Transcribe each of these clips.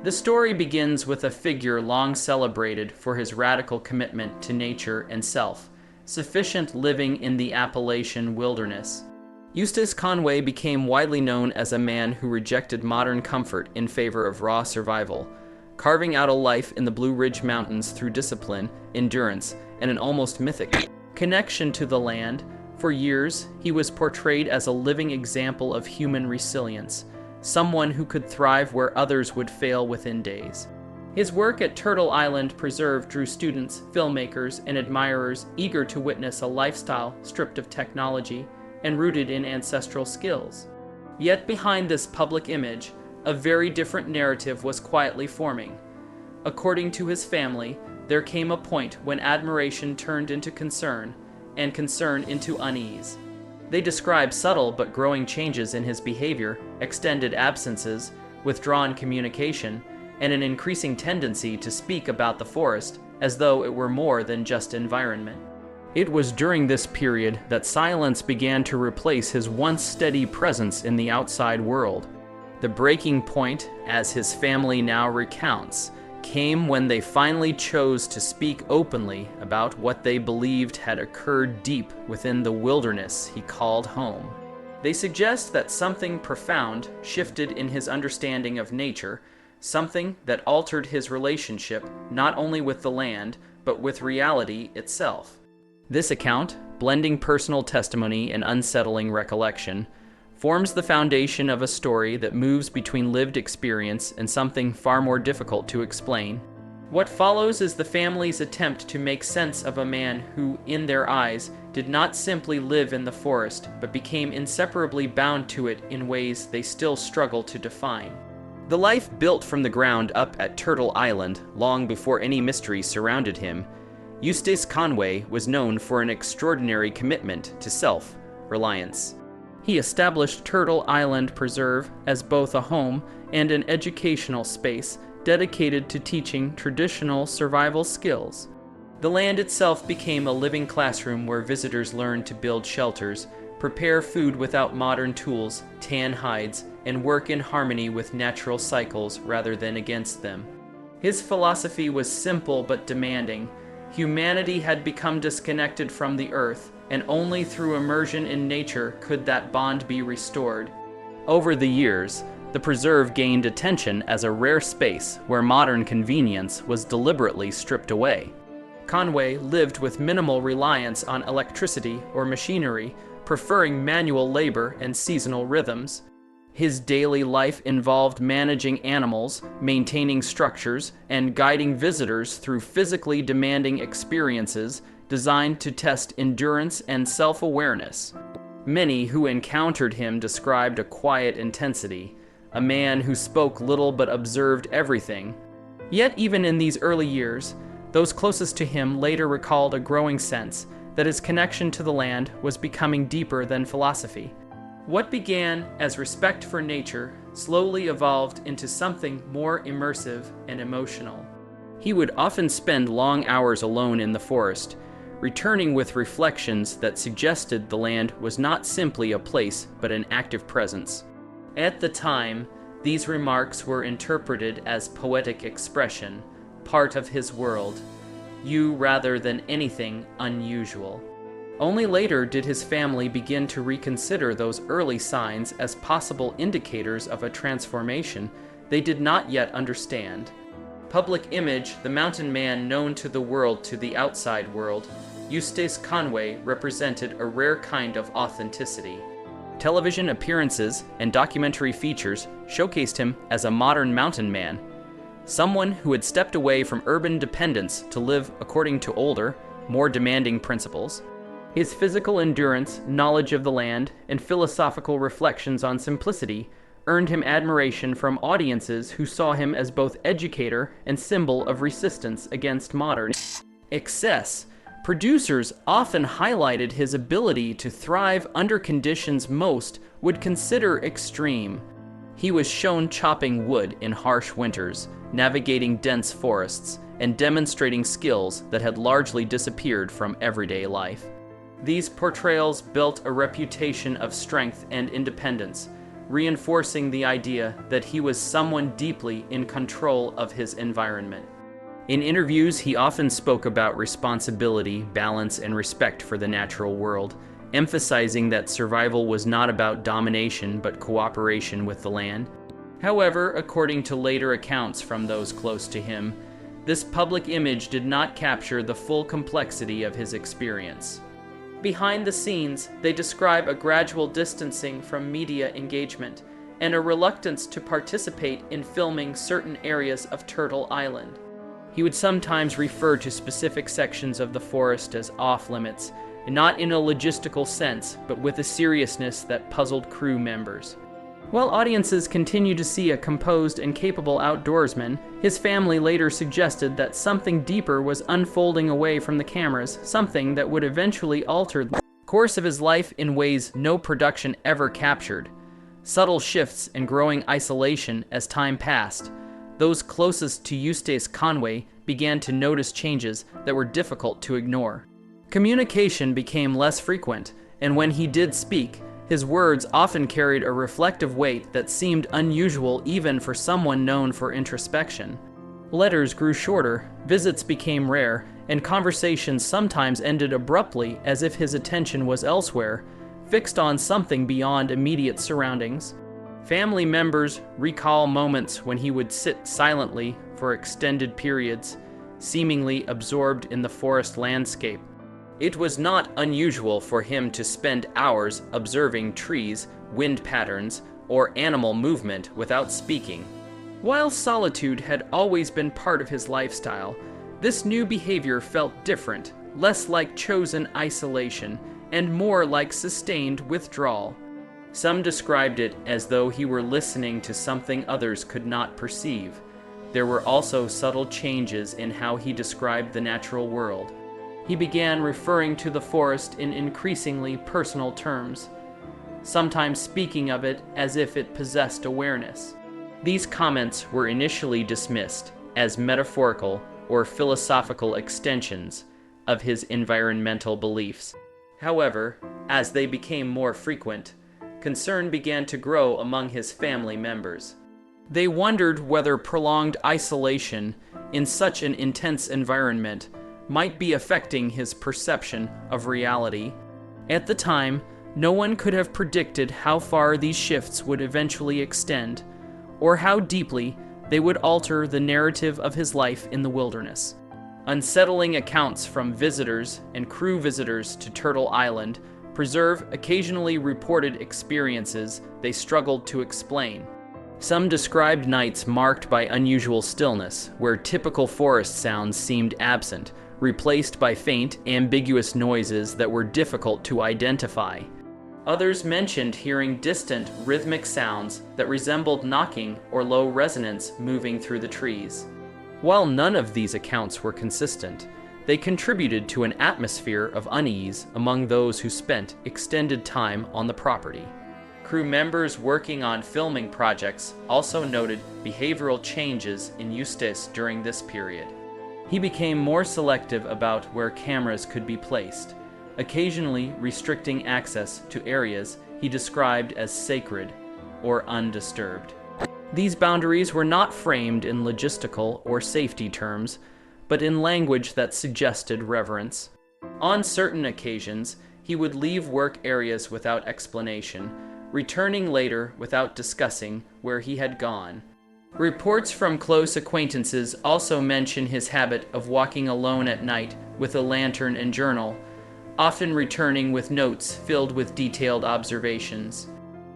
The story begins with a figure long celebrated for his radical commitment to nature and self, sufficient living in the Appalachian wilderness. Eustace Conway became widely known as a man who rejected modern comfort in favor of raw survival, carving out a life in the Blue Ridge Mountains through discipline, endurance, and an almost mythic connection to the land. For years, he was portrayed as a living example of human resilience, someone who could thrive where others would fail within days. His work at Turtle Island Preserve drew students, filmmakers, and admirers eager to witness a lifestyle stripped of technology and rooted in ancestral skills. Yet behind this public image, a very different narrative was quietly forming. According to his family, there came a point when admiration turned into concern, and concern into unease. They describe subtle but growing changes in his behavior, extended absences, withdrawn communication, and an increasing tendency to speak about the forest as though it were more than just environment. It was during this period that silence began to replace his once steady presence in the outside world. The breaking point, as his family now recounts, came when they finally chose to speak openly about what they believed had occurred deep within the wilderness he called home. They suggest that something profound shifted in his understanding of nature, something that altered his relationship not only with the land, but with reality itself. This account, blending personal testimony and unsettling recollection, forms the foundation of a story that moves between lived experience and something far more difficult to explain. What follows is the family's attempt to make sense of a man who, in their eyes, did not simply live in the forest, but became inseparably bound to it in ways they still struggle to define. The life built from the ground up at Turtle Island, long before any mystery surrounded him, Eustace Conway was known for an extraordinary commitment to self-reliance. He established Turtle Island Preserve as both a home and an educational space dedicated to teaching traditional survival skills. The land itself became a living classroom where visitors learned to build shelters, prepare food without modern tools, tan hides, and work in harmony with natural cycles rather than against them. His philosophy was simple but demanding. Humanity had become disconnected from the earth, and only through immersion in nature could that bond be restored. Over the years, the preserve gained attention as a rare space where modern convenience was deliberately stripped away. Conway lived with minimal reliance on electricity or machinery, preferring manual labor and seasonal rhythms. His daily life involved managing animals, maintaining structures, and guiding visitors through physically demanding experiences designed to test endurance and self-awareness. Many who encountered him described a quiet intensity, a man who spoke little but observed everything. Yet even in these early years, those closest to him later recalled a growing sense that his connection to the land was becoming deeper than philosophy. What began as respect for nature slowly evolved into something more immersive and emotional. He would often spend long hours alone in the forest, returning with reflections that suggested the land was not simply a place but an active presence. At the time, these remarks were interpreted as poetic expression, part of his world, you rather than anything unusual. Only later did his family begin to reconsider those early signs as possible indicators of a transformation they did not yet understand. Public image, the mountain man known to the world to the outside world, Eustace Conway represented a rare kind of authenticity. Television appearances and documentary features showcased him as a modern mountain man, someone who had stepped away from urban dependence to live according to older, more demanding principles. His physical endurance, knowledge of the land, and philosophical reflections on simplicity earned him admiration from audiences who saw him as both educator and symbol of resistance against modern excess. Producers often highlighted his ability to thrive under conditions most would consider extreme. He was shown chopping wood in harsh winters, navigating dense forests, and demonstrating skills that had largely disappeared from everyday life. These portrayals built a reputation of strength and independence, reinforcing the idea that he was someone deeply in control of his environment. In interviews, he often spoke about responsibility, balance, and respect for the natural world, emphasizing that survival was not about domination but cooperation with the land. However, according to later accounts from those close to him, this public image did not capture the full complexity of his experience. Behind the scenes, they describe a gradual distancing from media engagement and a reluctance to participate in filming certain areas of Turtle Island. He would sometimes refer to specific sections of the forest as off-limits, not in a logistical sense, but with a seriousness that puzzled crew members. While audiences continue to see a composed and capable outdoorsman, his family later suggested that something deeper was unfolding away from the cameras, something that would eventually alter the course of his life in ways no production ever captured. Subtle shifts and growing isolation as time passed. Those closest to Eustace Conway began to notice changes that were difficult to ignore. Communication became less frequent, and when he did speak, his words often carried a reflective weight that seemed unusual even for someone known for introspection. Letters grew shorter, visits became rare, and conversations sometimes ended abruptly as if his attention was elsewhere, fixed on something beyond immediate surroundings. Family members recall moments when he would sit silently for extended periods, seemingly absorbed in the forest landscape. It was not unusual for him to spend hours observing trees, wind patterns, or animal movement without speaking. While solitude had always been part of his lifestyle, this new behavior felt different, less like chosen isolation, and more like sustained withdrawal. Some described it as though he were listening to something others could not perceive. There were also subtle changes in how he described the natural world. He began referring to the forest in increasingly personal terms, sometimes speaking of it as if it possessed awareness. These comments were initially dismissed as metaphorical or philosophical extensions of his environmental beliefs. However, as they became more frequent, concern began to grow among his family members. They wondered whether prolonged isolation in such an intense environment might be affecting his perception of reality. At the time, no one could have predicted how far these shifts would eventually extend, or how deeply they would alter the narrative of his life in the wilderness. Unsettling accounts from visitors and crew visitors to Turtle Island preserve occasionally reported experiences they struggled to explain. Some described nights marked by unusual stillness, where typical forest sounds seemed absent, replaced by faint, ambiguous noises that were difficult to identify. Others mentioned hearing distant, rhythmic sounds that resembled knocking or low resonance moving through the trees. While none of these accounts were consistent, they contributed to an atmosphere of unease among those who spent extended time on the property. Crew members working on filming projects also noted behavioral changes in Eustace during this period. He became more selective about where cameras could be placed, occasionally restricting access to areas he described as sacred or undisturbed. These boundaries were not framed in logistical or safety terms, but in language that suggested reverence. On certain occasions, he would leave work areas without explanation, returning later without discussing where he had gone. Reports from close acquaintances also mention his habit of walking alone at night with a lantern and journal, often returning with notes filled with detailed observations.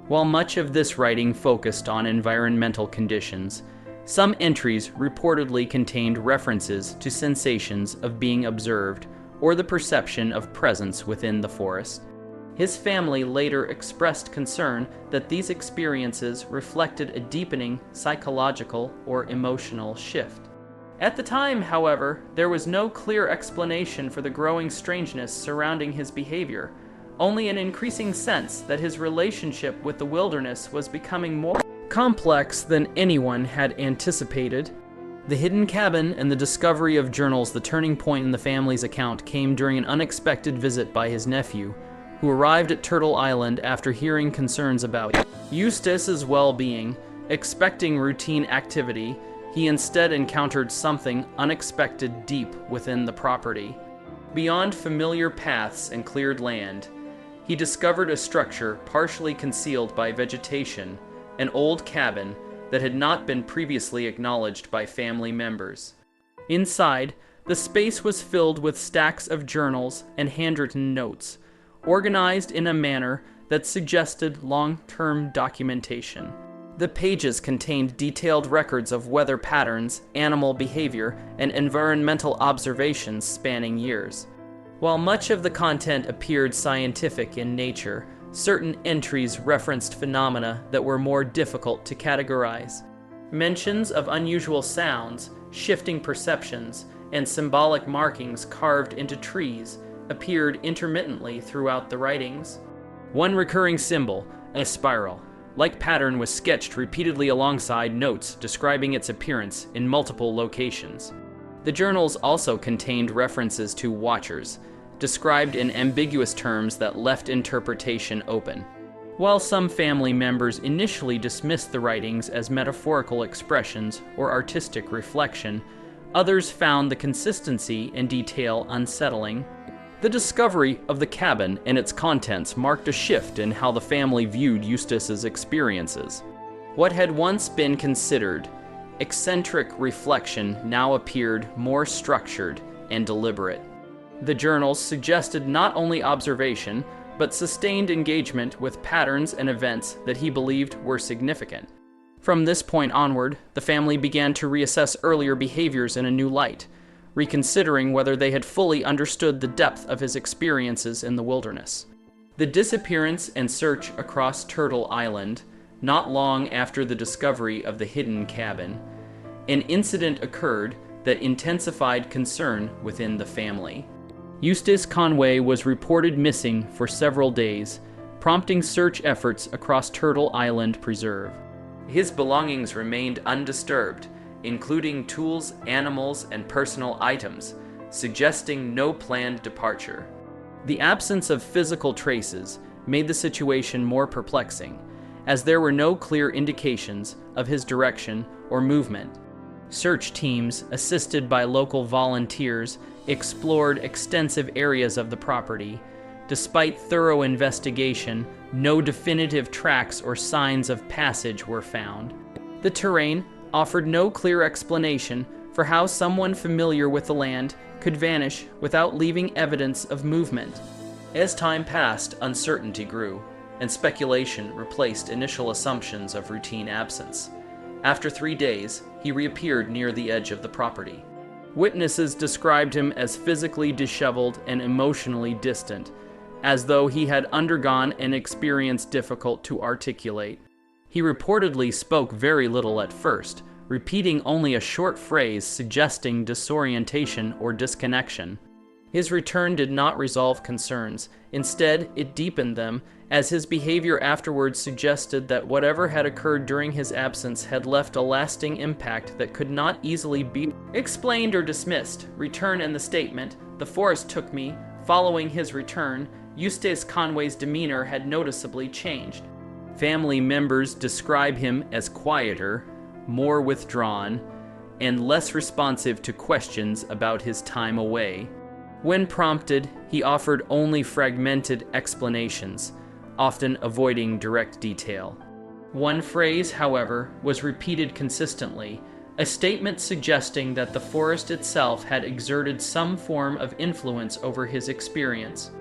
While much of this writing focused on environmental conditions, some entries reportedly contained references to sensations of being observed or the perception of presence within the forest. His family later expressed concern that these experiences reflected a deepening psychological or emotional shift. At the time, however, there was no clear explanation for the growing strangeness surrounding his behavior, only an increasing sense that his relationship with the wilderness was becoming more complex than anyone had anticipated. The hidden cabin and the discovery of journals, the turning point in the family's account, came during an unexpected visit by his nephew, who arrived at Turtle Island after hearing concerns about Eustace's well-being. Expecting routine activity, he instead encountered something unexpected deep within the property. Beyond familiar paths and cleared land, he discovered a structure partially concealed by vegetation, an old cabin that had not been previously acknowledged by family members. Inside, the space was filled with stacks of journals and handwritten notes, organized in a manner that suggested long-term documentation. The pages contained detailed records of weather patterns, animal behavior, and environmental observations spanning years. While much of the content appeared scientific in nature, certain entries referenced phenomena that were more difficult to categorize. Mentions of unusual sounds, shifting perceptions, and symbolic markings carved into trees appeared intermittently throughout the writings. One recurring symbol, a spiral-like pattern, was sketched repeatedly alongside notes describing its appearance in multiple locations. The journals also contained references to watchers, described in ambiguous terms that left interpretation open. While some family members initially dismissed the writings as metaphorical expressions or artistic reflection, others found the consistency and detail unsettling. The discovery of the cabin and its contents marked a shift in how the family viewed Eustace's experiences. What had once been considered eccentric reflection now appeared more structured and deliberate. The journals suggested not only observation, but sustained engagement with patterns and events that he believed were significant. From this point onward, the family began to reassess earlier behaviors in a new light, reconsidering whether they had fully understood the depth of his experiences in the wilderness. The disappearance and search across Turtle Island, not long after the discovery of the hidden cabin, an incident occurred that intensified concern within the family. Eustace Conway was reported missing for several days, prompting search efforts across Turtle Island Preserve. His belongings remained undisturbed, including tools, animals, and personal items, suggesting no planned departure. The absence of physical traces made the situation more perplexing, as there were no clear indications of his direction or movement. Search teams, assisted by local volunteers, explored extensive areas of the property. Despite thorough investigation, no definitive tracks or signs of passage were found. The terrain offered no clear explanation for how someone familiar with the land could vanish without leaving evidence of movement. As time passed, uncertainty grew, and speculation replaced initial assumptions of routine absence. After 3 days, he reappeared near the edge of the property. Witnesses described him as physically disheveled and emotionally distant, as though he had undergone an experience difficult to articulate. He reportedly spoke very little at first, repeating only a short phrase suggesting disorientation or disconnection. His return did not resolve concerns. Instead, it deepened them, as his behavior afterwards suggested that whatever had occurred during his absence had left a lasting impact that could not easily be explained or dismissed. Return and the statement, "The forest took me." Following his return, Eustace Conway's demeanor had noticeably changed. Family members describe him as quieter, more withdrawn, and less responsive to questions about his time away. When prompted, he offered only fragmented explanations, often avoiding direct detail. One phrase, however, was repeated consistently, a statement suggesting that the forest itself had exerted some form of influence over his experience.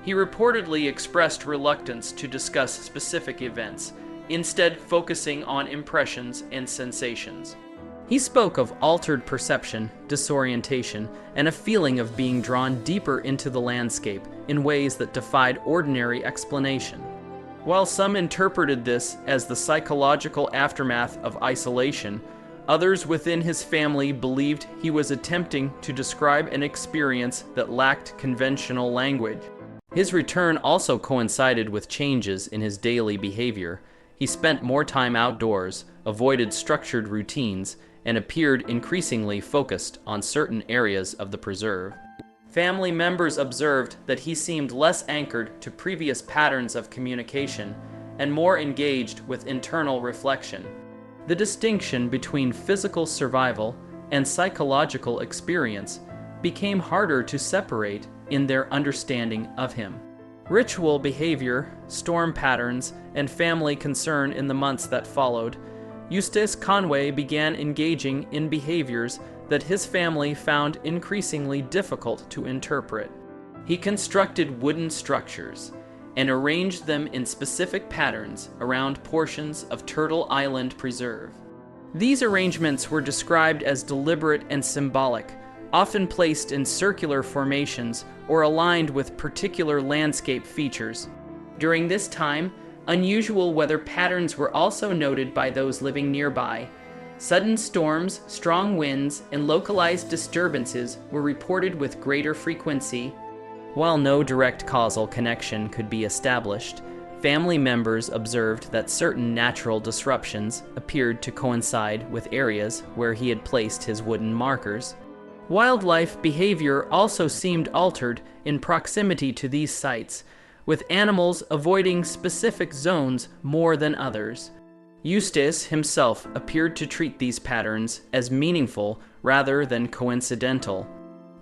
He reportedly expressed reluctance to discuss specific events, instead focusing on impressions and sensations. He spoke of altered perception, disorientation, and a feeling of being drawn deeper into the landscape in ways that defied ordinary explanation. While some interpreted this as the psychological aftermath of isolation, others within his family believed he was attempting to describe an experience that lacked conventional language. His return also coincided with changes in his daily behavior. He spent more time outdoors, avoided structured routines, and appeared increasingly focused on certain areas of the preserve. Family members observed that he seemed less anchored to previous patterns of communication and more engaged with internal reflection. The distinction between physical survival and psychological experience became harder to separate in their understanding of him. Ritual behavior, storm patterns, and family concern in the months that followed, Eustace Conway began engaging in behaviors that his family found increasingly difficult to interpret. He constructed wooden structures and arranged them in specific patterns around portions of Turtle Island Preserve. These arrangements were described as deliberate and symbolic, often placed in circular formations or aligned with particular landscape features. During this time, unusual weather patterns were also noted by those living nearby. Sudden storms, strong winds, and localized disturbances were reported with greater frequency. While no direct causal connection could be established, family members observed that certain natural disruptions appeared to coincide with areas where he had placed his wooden markers. Wildlife behavior also seemed altered in proximity to these sites, with animals avoiding specific zones more than others. Eustace himself appeared to treat these patterns as meaningful rather than coincidental.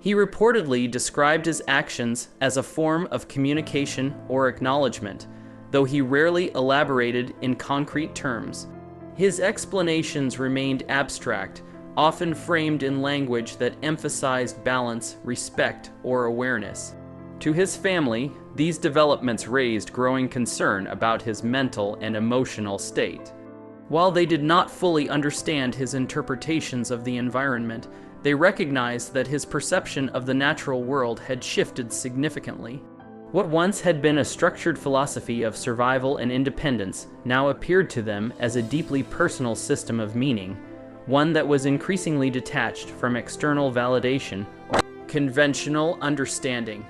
He reportedly described his actions as a form of communication or acknowledgement, though he rarely elaborated in concrete terms. His explanations remained abstract, often framed in language that emphasized balance, respect, or awareness. To his family, these developments raised growing concern about his mental and emotional state. While they did not fully understand his interpretations of the environment, they recognized that his perception of the natural world had shifted significantly. What once had been a structured philosophy of survival and independence now appeared to them as a deeply personal system of meaning, one that was increasingly detached from external validation or conventional understanding.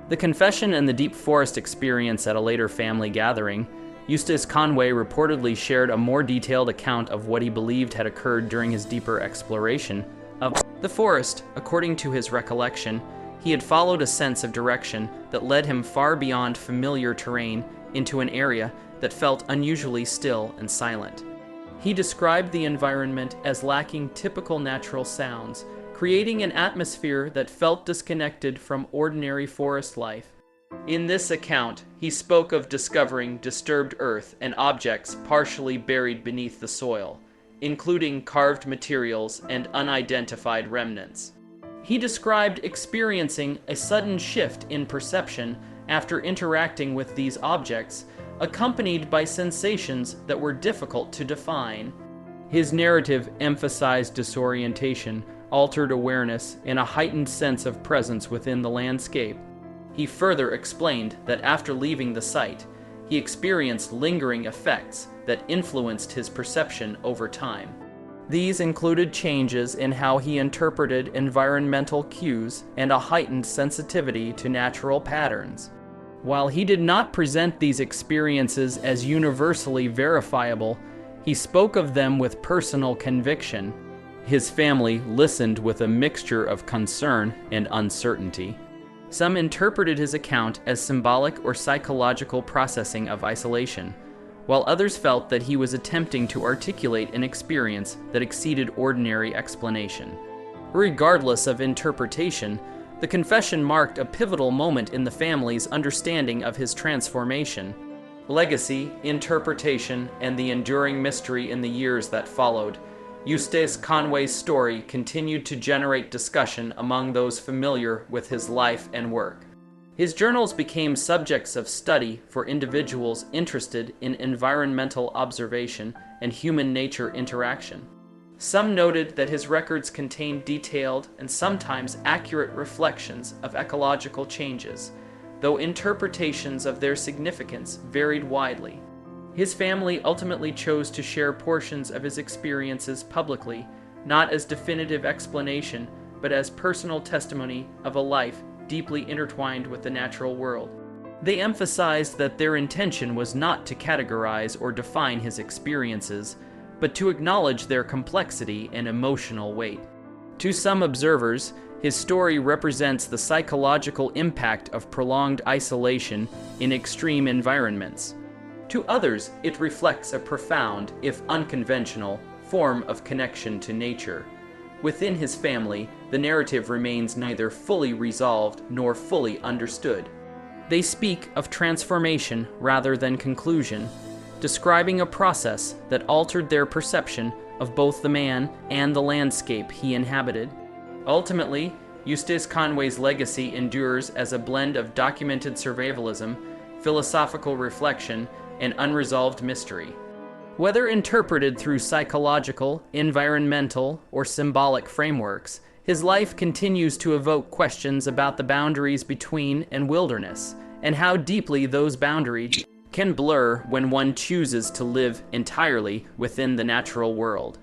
The confession and the deep forest experience at a later family gathering, Eustace Conway reportedly shared a more detailed account of what he believed had occurred during his deeper exploration of the forest. According to his recollection, he had followed a sense of direction that led him far beyond familiar terrain into an area that felt unusually still and silent. He described the environment as lacking typical natural sounds, creating an atmosphere that felt disconnected from ordinary forest life. In this account, he spoke of discovering disturbed earth and objects partially buried beneath the soil, including carved materials and unidentified remnants. He described experiencing a sudden shift in perception after interacting with these objects, accompanied by sensations that were difficult to define. His narrative emphasized disorientation, altered awareness, and a heightened sense of presence within the landscape. He further explained that after leaving the site, he experienced lingering effects that influenced his perception over time. These included changes in how he interpreted environmental cues and a heightened sensitivity to natural patterns. While he did not present these experiences as universally verifiable, he spoke of them with personal conviction. His family listened with a mixture of concern and uncertainty. Some interpreted his account as symbolic or psychological processing of isolation, while others felt that he was attempting to articulate an experience that exceeded ordinary explanation. Regardless of interpretation, the confession marked a pivotal moment in the family's understanding of his transformation. Legacy, interpretation, and the enduring mystery in the years that followed, Eustace Conway's story continued to generate discussion among those familiar with his life and work. His journals became subjects of study for individuals interested in environmental observation and human-nature interaction. Some noted that his records contained detailed and sometimes accurate reflections of ecological changes, though interpretations of their significance varied widely. His family ultimately chose to share portions of his experiences publicly, not as definitive explanation, but as personal testimony of a life deeply intertwined with the natural world. They emphasized that their intention was not to categorize or define his experiences, but to acknowledge their complexity and emotional weight. To some observers, his story represents the psychological impact of prolonged isolation in extreme environments. To others, it reflects a profound, if unconventional, form of connection to nature. Within his family, the narrative remains neither fully resolved nor fully understood. They speak of transformation rather than conclusion, describing a process that altered their perception of both the man and the landscape he inhabited. Ultimately, Eustace Conway's legacy endures as a blend of documented survivalism, philosophical reflection, and unresolved mystery. Whether interpreted through psychological, environmental, or symbolic frameworks, his life continues to evoke questions about the boundaries between and wilderness, and how deeply those boundaries can blur when one chooses to live entirely within the natural world.